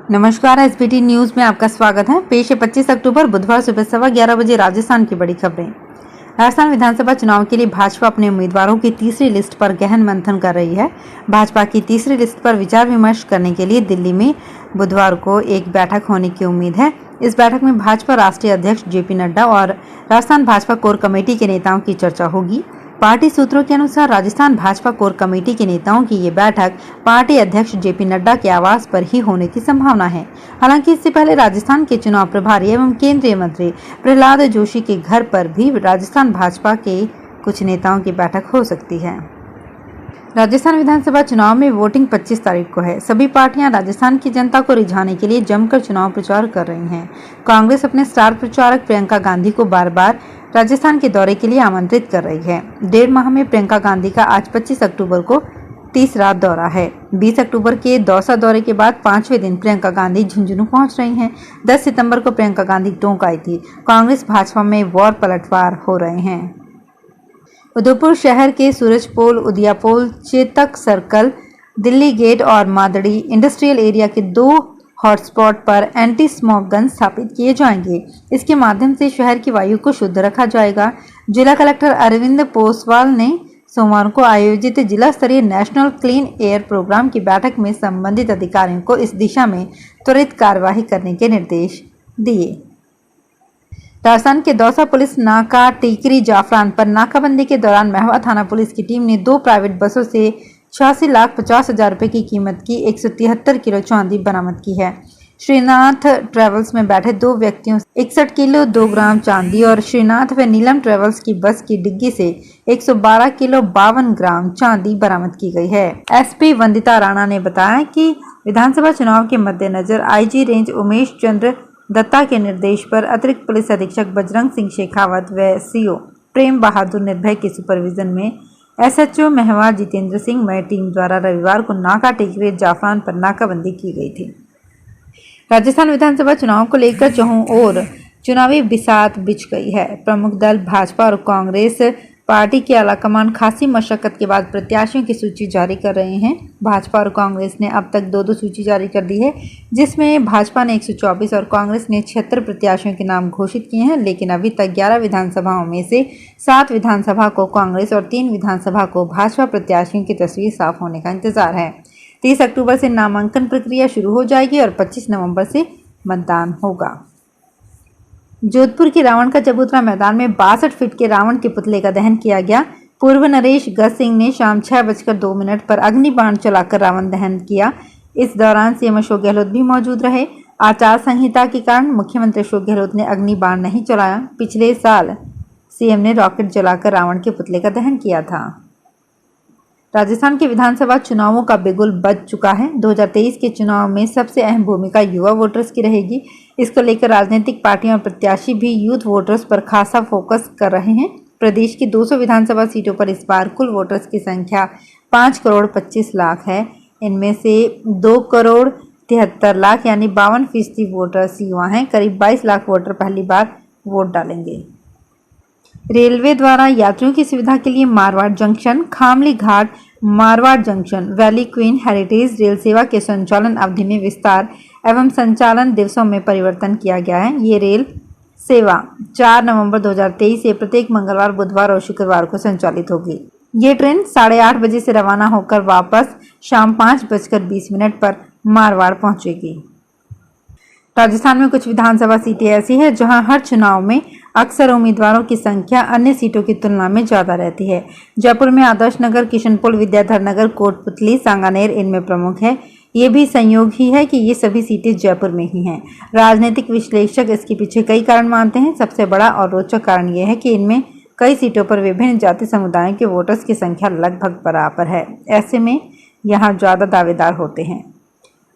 नमस्कार, SBT news में आपका स्वागत है। पेश है 25 अक्टूबर बुधवार सुबह 11:15 बजे राजस्थान की बड़ी खबरें। राजस्थान विधानसभा चुनाव के लिए भाजपा अपने उम्मीदवारों की तीसरी लिस्ट पर गहन मंथन कर रही है। भाजपा की तीसरी लिस्ट पर विचार विमर्श करने के लिए दिल्ली में बुधवार को एक बैठक होने की उम्मीद है। इस बैठक में भाजपा राष्ट्रीय अध्यक्ष जेपी नड्डा और राजस्थान भाजपा कोर कमेटी के नेताओं की चर्चा होगी। पार्टी सूत्रों के अनुसार राजस्थान भाजपा कोर कमेटी के नेताओं की ये बैठक पार्टी अध्यक्ष जेपी नड्डा के आवास पर ही होने की संभावना है। हालांकि इससे पहले राजस्थान के चुनाव प्रभारी एवं केंद्रीय मंत्री प्रहलाद जोशी के घर पर भी राजस्थान भाजपा के कुछ नेताओं की बैठक हो सकती है। राजस्थान विधानसभा चुनाव में वोटिंग 25 तारीख को है। सभी पार्टियां राजस्थान की जनता को रिझाने के लिए जमकर चुनाव प्रचार कर रही हैं। कांग्रेस अपने स्टार प्रचारक प्रियंका गांधी को बार बार राजस्थान के दौरे के लिए आमंत्रित कर रही है। 1.5 माह में प्रियंका गांधी का आज 25 अक्टूबर को तीसरा दौरा है। 20 अक्टूबर के दौसा दौरे के बाद 5वें दिन प्रियंका गांधी झुंझुनू पहुंच रही हैं। 10 सितंबर को प्रियंका गांधी टोंक आई थी। कांग्रेस भाजपा में वॉर पलटवार हो रहे हैं। उदयपुर शहर के सूरजपोल, उदियापोल, चेतक सर्कल, दिल्ली गेट और मादड़ी इंडस्ट्रियल एरिया के 2 हॉटस्पॉट पर एंटी स्मॉग गन स्थापित किए जाएंगे। इसके माध्यम से शहर की वायु को शुद्ध रखा जाएगा। जिला कलेक्टर अरविंद पोसवाल ने सोमवार को आयोजित जिला स्तरीय नेशनल क्लीन एयर प्रोग्राम की बैठक में संबंधित अधिकारियों को इस दिशा में त्वरित कार्यवाही करने के निर्देश दिए। राजस्थान के दौसा पुलिस नाका टीकरी जाफरान पर नाकाबंदी के दौरान महवा थाना पुलिस की टीम ने 2 प्राइवेट बसों से 86,50,000 रुपए की कीमत की 173 किलो चांदी बरामद की है। श्रीनाथ ट्रेवल्स में बैठे 2 व्यक्तियों से 61 किलो 2 ग्राम चांदी और श्रीनाथ व नीलम ट्रेवल्स की बस की डिग्गी से 112 किलो 52 ग्राम चांदी बरामद की गई है। एसपी वंदिता राणा ने बताया कि विधानसभा चुनाव के मद्देनजर आईजी रेंज उमेश चंद्र दत्ता के निर्देश पर अतिरिक्त पुलिस अधीक्षक बजरंग सिंह शेखावत व सीओ प्रेम बहादुर निर्भय के सुपरविजन में एसएचओ महवा जितेंद्र सिंह मय टीम द्वारा रविवार को नाका टिकरी जाफरान पर नाकाबंदी की गई थी। राजस्थान विधानसभा चुनाव को लेकर चहुं ओर चुनावी बिसात बिछ गई है। प्रमुख दल भाजपा और कांग्रेस पार्टी के आलाकमान खासी मशक्कत के बाद प्रत्याशियों की सूची जारी कर रहे हैं। भाजपा और कांग्रेस ने अब तक 2-2 सूची जारी कर दी है, जिसमें भाजपा ने 124 और कांग्रेस ने 76 प्रत्याशियों के नाम घोषित किए हैं। लेकिन अभी तक 11 विधानसभाओं में से 7 विधानसभा को कांग्रेस और 3 विधानसभा को भाजपा प्रत्याशियों की तस्वीर साफ होने का इंतजार है। 30 अक्टूबर से नामांकन प्रक्रिया शुरू हो जाएगी और 25 नवंबर से मतदान होगा। जोधपुर के रावण का चबूतरा मैदान में 62 फीट के रावण के पुतले का दहन किया गया। पूर्व नरेश गज सिंह ने शाम 6:02 पर अग्निबाण चलाकर रावण दहन किया। इस दौरान सीएम अशोक गहलोत भी मौजूद रहे। आचार संहिता के कारण मुख्यमंत्री अशोक गहलोत ने अग्निबाण नहीं चलाया। पिछले साल सीएम ने रॉकेट जलाकर रावण के पुतले का दहन किया था। राजस्थान के विधानसभा चुनावों का बिगुल बज चुका है। 2023 के चुनाव में सबसे अहम भूमिका युवा वोटर्स की रहेगी। इसको लेकर राजनीतिक पार्टियां और प्रत्याशी भी यूथ वोटर्स पर खासा फोकस कर रहे हैं। प्रदेश की 200 विधानसभा सीटों पर इस बार कुल वोटर्स की संख्या 5 करोड़ 25 लाख है। इनमें से 2 करोड़ 73 लाख यानी 52% वोटर्स युवा हैं। करीब 22 लाख वोटर पहली बार वोट डालेंगे। रेलवे द्वारा यात्रियों की सुविधा के लिए Marwar junction, Khamli Ghat, Marwar junction, valley queen heritage rail सेवा के संचालन अवधि में विस्तार एवं संचालन दिवसों में परिवर्तन किया गया है। ये रेल सेवा 4 नवंबर 2023 से प्रत्येक मंगलवार, बुधवार और शुक्रवार को संचालित होगी। ये ट्रेन 8:30 बजे से रवाना होकर वापस शाम 5:20 पर मारवाड़ पहुंचेगी। राजस्थान में कुछ विधानसभा सीटें ऐसी हैं जहां हर चुनाव में अक्सर उम्मीदवारों की संख्या अन्य सीटों की तुलना में ज्यादा रहती है। जयपुर में आदर्श नगर, किशनपुर, विद्याधर नगर, कोटपुतली, सांगानेर इनमें प्रमुख है। ये भी संयोग ही है कि ये सभी सीटें जयपुर में ही हैं। राजनीतिक विश्लेषक इसके पीछे कई कारण मानते हैं। सबसे बड़ा और रोचक कारण यह है कि इनमें कई सीटों पर विभिन्न जाति समुदायों के वोटर्स की संख्या लगभग बराबर है। ऐसे में यहाँ ज्यादा दावेदार होते हैं।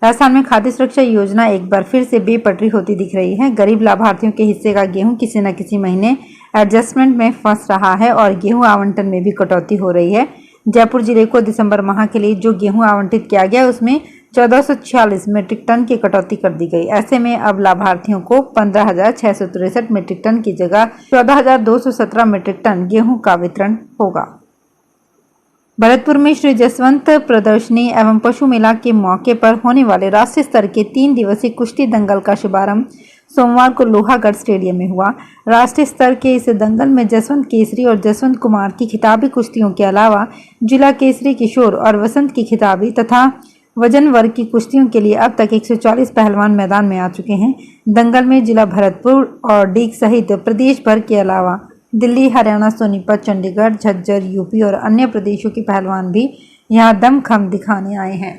राजस्थान में खाद्य सुरक्षा योजना एक बार फिर से बेपटरी होती दिख रही है। गरीब लाभार्थियों के हिस्से का गेहूं किसी न किसी महीने एडजस्टमेंट में फंस रहा है और गेहूं आवंटन में भी कटौती हो रही है। जयपुर जिले को दिसंबर माह के लिए जो गेहूं आवंटित किया गया उसमें 1446 मीट्रिक टन की कटौती कर दी गई। ऐसे में अब लाभार्थियों को 15,663 मीट्रिक टन की जगह 14,217 मीट्रिक टन गेहूं का वितरण होगा। भरतपुर में श्री जसवंत प्रदर्शनी एवं पशु मेला के मौके पर होने वाले राष्ट्रीय स्तर के 3 दिवसीय कुश्ती दंगल का शुभारंभ सोमवार को लोहागढ़ स्टेडियम में हुआ। राष्ट्रीय स्तर के इस दंगल में जसवंत केसरी और जसवंत कुमार की खिताबी कुश्तियों के अलावा जिला केसरी किशोर और वसंत की खिताबी तथा वजन वर्ग की कुश्तियों के लिए अब तक 140 पहलवान मैदान में आ चुके हैं। दंगल में जिला भरतपुर और डीग सहित प्रदेश भर के अलावा दिल्ली, हरियाणा, सोनीपत, चंडीगढ़, झज्जर, यूपी और अन्य प्रदेशों के पहलवान भी यहां दमखम दिखाने आए हैं।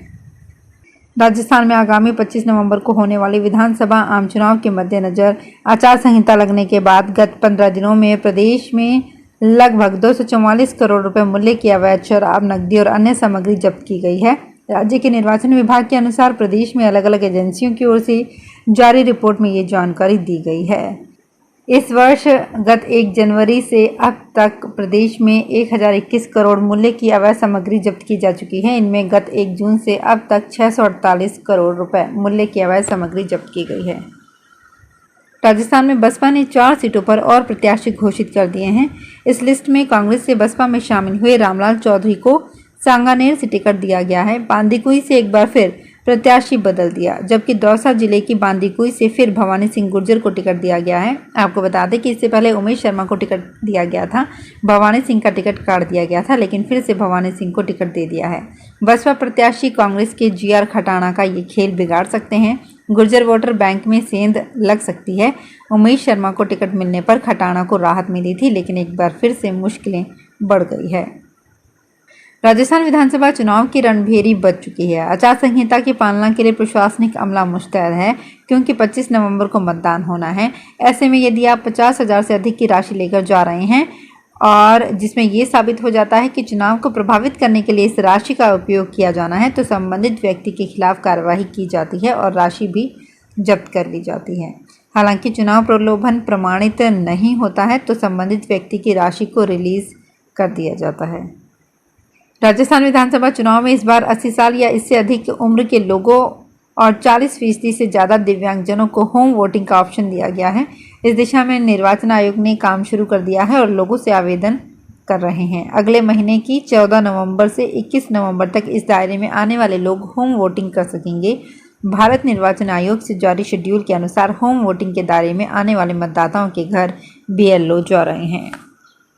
राजस्थान में आगामी 25 नवंबर को होने वाले विधानसभा आम चुनाव के मद्देनजर आचार संहिता लगने के बाद गत 15 दिनों में प्रदेश में लगभग 244 करोड़ रुपए मूल्य की अवैध शराब, नकदी और अन्य सामग्री जब्त की गई है। राज्य के निर्वाचन विभाग के अनुसार प्रदेश में अलग अलग एजेंसियों की ओर से जारी रिपोर्ट में ये जानकारी दी गई है। इस वर्ष गत 1 जनवरी से अब तक प्रदेश में 1021 करोड़ मूल्य की अवैध सामग्री जब्त की जा चुकी है। इनमें गत 1 जून से अब तक 648 करोड़ रुपए मूल्य की अवैध सामग्री जब्त की गई है। राजस्थान में बसपा ने 4 सीटों पर और प्रत्याशी घोषित कर दिए हैं। इस लिस्ट में कांग्रेस से बसपा में शामिल हुए रामलाल चौधरी को सांगानेर से टिकट दिया गया है। बांदीकुई से एक बार फिर प्रत्याशी बदल दिया, जबकि दौसा जिले की बांदीकुई से फिर भवानी सिंह गुर्जर को टिकट दिया गया है। आपको बता दें कि इससे पहले उमेश शर्मा को टिकट दिया गया था, भवानी सिंह का टिकट काट दिया गया था, लेकिन फिर से भवानी सिंह को टिकट दे दिया है। बसपा प्रत्याशी कांग्रेस के जीआर खटाना का ये खेल बिगाड़ सकते हैं। गुर्जर वोटर बैंक में सेंध लग सकती है। उमेश शर्मा को टिकट मिलने पर खटाना को राहत मिली थी, लेकिन एक बार फिर से मुश्किलें बढ़ गई है। राजस्थान विधानसभा चुनाव की रणभेरी बज चुकी है। आचार संहिता की पालना के लिए प्रशासनिक अमला मुस्तैद है, क्योंकि 25 नवंबर को मतदान होना है। ऐसे में यदि आप 50,000 से अधिक की राशि लेकर जा रहे हैं और जिसमें ये साबित हो जाता है कि चुनाव को प्रभावित करने के लिए इस राशि का उपयोग किया जाना है, तो संबंधित व्यक्ति के खिलाफ कार्रवाई की जाती है और राशि भी जब्त कर ली जाती है। हालांकि चुनाव प्रलोभन प्रमाणित नहीं होता है तो संबंधित व्यक्ति की राशि को रिलीज कर दिया जाता है। राजस्थान विधानसभा चुनाव में इस बार 80 साल या इससे अधिक उम्र के लोगों और 40% से ज़्यादा दिव्यांगजनों को होम वोटिंग का ऑप्शन दिया गया है। इस दिशा में निर्वाचन आयोग ने काम शुरू कर दिया है और लोगों से आवेदन कर रहे हैं। अगले महीने की 14 नवंबर से 21 नवंबर तक इस दायरे में आने वाले लोग होम वोटिंग कर सकेंगे। भारत निर्वाचन आयोग से जारी शेड्यूल के अनुसार होम वोटिंग के दायरे में आने वाले मतदाताओं के घर BLO जा रहे हैं।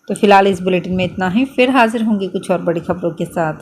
तो फिलहाल इस बुलेटिन में इतना ही। फिर हाजिर होंगे कुछ और बड़ी खबरों के साथ।